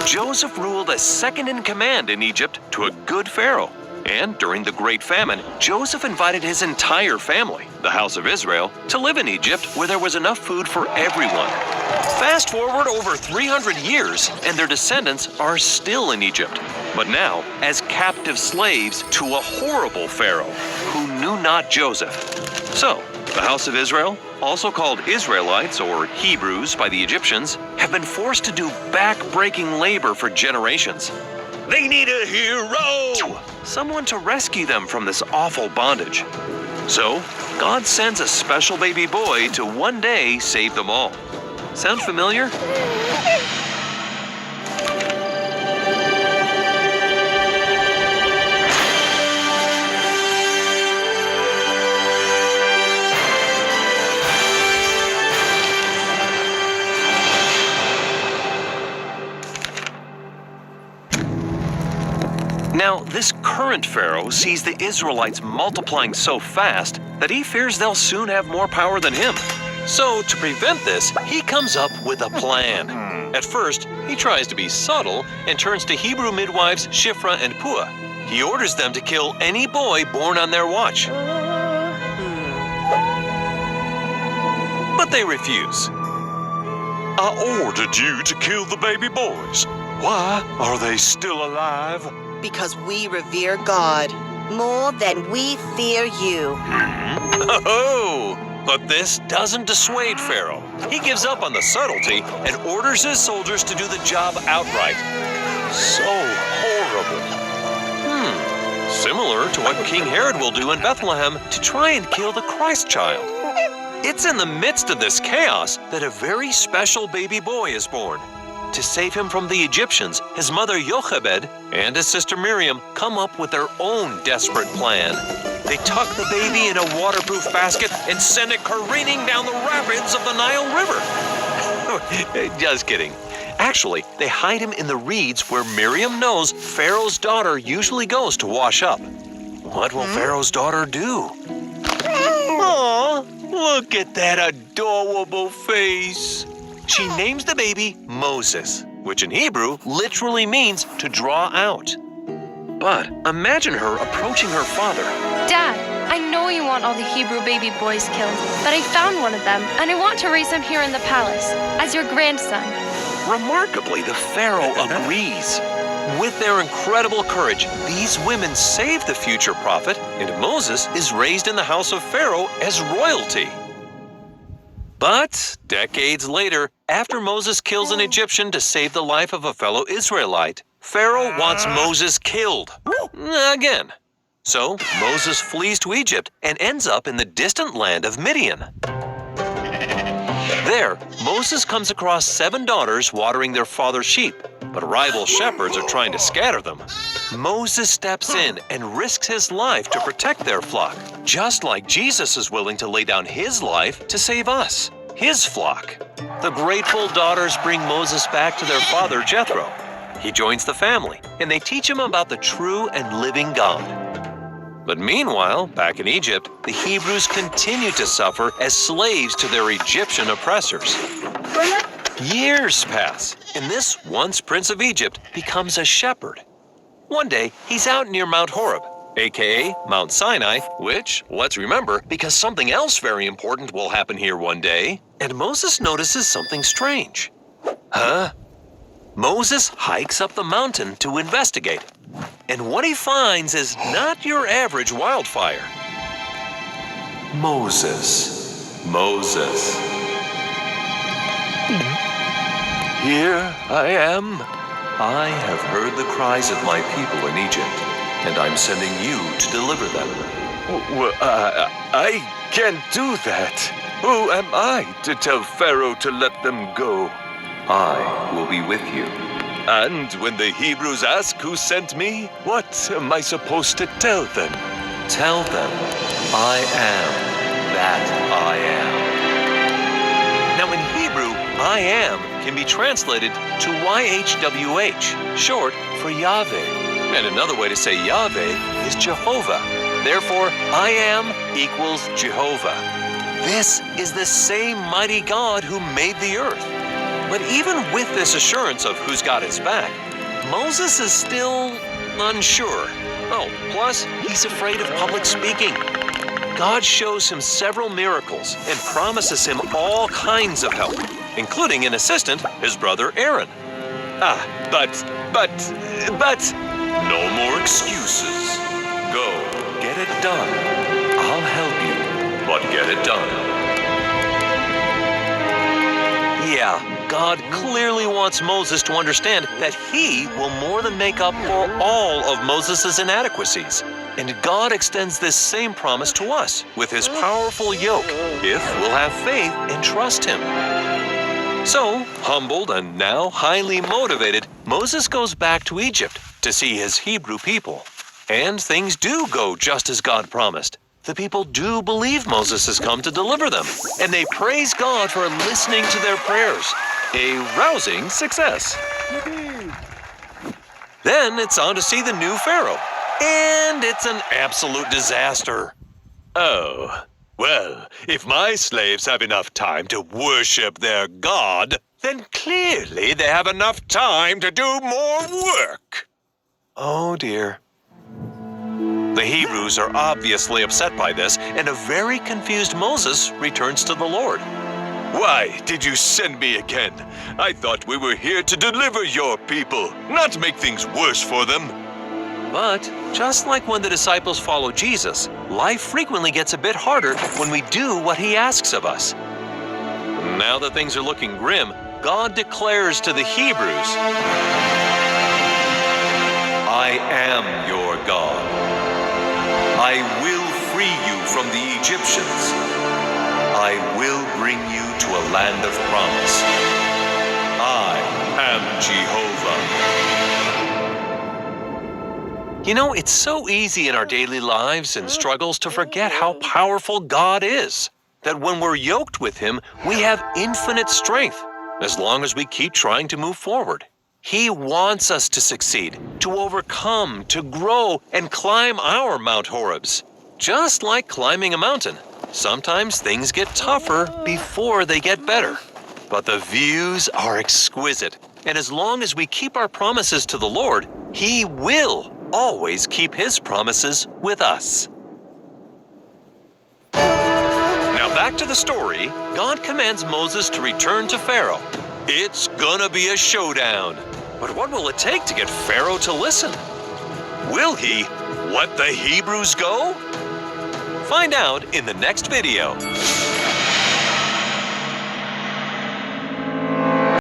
Joseph ruled as second in command in Egypt to a good Pharaoh. And during the Great Famine, Joseph invited his entire family, the house of Israel, to live in Egypt where there was enough food for everyone. Fast forward over 300 years, and their descendants are still in Egypt, but now as captive slaves to a horrible Pharaoh who knew not Joseph. So, the house of Israel, also called Israelites or Hebrews by the Egyptians, have been forced to do back-breaking labor for generations. They need a hero! Someone to rescue them from this awful bondage. So, God sends a special baby boy to one day save them all. Sound familiar? Now, this current Pharaoh sees the Israelites multiplying so fast that he fears they'll soon have more power than him. So, to prevent this, he comes up with a plan. At first, he tries to be subtle and turns to Hebrew midwives Shiphrah and Puah. He orders them to kill any boy born on their watch. But they refuse. I ordered you to kill the baby boys. Why are they still alive? Because we revere God more than we fear you. Oh! But this doesn't dissuade Pharaoh. He gives up on the subtlety and orders his soldiers to do the job outright. So horrible. Similar to what King Herod will do in Bethlehem to try and kill the Christ child. It's in the midst of this chaos that a very special baby boy is born. To save him from the Egyptians, his mother Jochebed and his sister Miriam come up with their own desperate plan. They tuck the baby in a waterproof basket and send it careening down the rapids of the Nile River. Just kidding. Actually, they hide him in the reeds where Miriam knows Pharaoh's daughter usually goes to wash up. What will Pharaoh's daughter do? Aw, look at that adorable face. She names the baby Moses, which in Hebrew literally means to draw out. But imagine her approaching her father. Dad, I know you want all the Hebrew baby boys killed, but I found one of them, and I want to raise him here in the palace, as your grandson. Remarkably, the Pharaoh agrees. With their incredible courage, these women save the future prophet, and Moses is raised in the house of Pharaoh as royalty. But decades later, after Moses kills an Egyptian to save the life of a fellow Israelite, Pharaoh wants Moses killed. Again. So Moses flees to Egypt and ends up in the distant land of Midian. There, Moses comes across 7 daughters watering their father's sheep, but rival shepherds are trying to scatter them. Moses steps in and risks his life to protect their flock, just like Jesus is willing to lay down his life to save us, his flock. The grateful daughters bring Moses back to their father Jethro. He joins the family, and they teach him about the true and living God. But meanwhile, back in Egypt, the Hebrews continue to suffer as slaves to their Egyptian oppressors. Years pass, and this once prince of Egypt becomes a shepherd. One day, he's out near Mount Horeb, aka Mount Sinai, which, let's remember, because something else very important will happen here one day, and Moses notices something strange. Huh? Moses hikes up the mountain to investigate, and what he finds is not your average wildfire. Moses. Here I am. I have heard the cries of my people in Egypt, and I'm sending you to deliver them. Well, I can't do that. Who am I to tell Pharaoh to let them go? I will be with you. And when the Hebrews ask who sent me, what am I supposed to tell them? Tell them, I am that I am. Now in Hebrew, I am can be translated to YHWH, short for Yahweh. And another way to say Yahweh is Jehovah. Therefore, I am equals Jehovah. This is the same mighty God who made the earth. But even with this assurance of who's got his back, Moses is still unsure. Oh, plus, he's afraid of public speaking. God shows him several miracles and promises him all kinds of help, including an assistant, his brother Aaron. But... No more excuses. Go, get it done. I'll help you, but get it done. Yeah, God clearly wants Moses to understand that he will more than make up for all of Moses' inadequacies. And God extends this same promise to us with his powerful yoke, if we'll have faith and trust him. So, humbled and now highly motivated, Moses goes back to Egypt to see his Hebrew people. And things do go just as God promised. The people do believe Moses has come to deliver them, and they praise God for listening to their prayers. A rousing success. Then it's on to see the new Pharaoh, and it's an absolute disaster. Oh, well, if my slaves have enough time to worship their God, then clearly they have enough time to do more work. Oh dear. The Hebrews are obviously upset by this, and a very confused Moses returns to the Lord. Why did you send me again? I thought we were here to deliver your people, not make things worse for them. But just like when the disciples follow Jesus, life frequently gets a bit harder when we do what he asks of us. Now that things are looking grim, God declares to the Hebrews, I am your God. I will free you from the Egyptians. I will bring you to a land of promise. I am Jehovah. You know, it's so easy in our daily lives and struggles to forget how powerful God is. That when we're yoked with him, we have infinite strength, as long as we keep trying to move forward. He wants us to succeed, to overcome, to grow, and climb our Mount Horebs. Just like climbing a mountain, sometimes things get tougher before they get better. But the views are exquisite, and as long as we keep our promises to the Lord, he will always keep his promises with us. Now back to the story, God commands Moses to return to Pharaoh. It's gonna be a showdown. But what will it take to get Pharaoh to listen? Will he let the Hebrews go? Find out in the next video.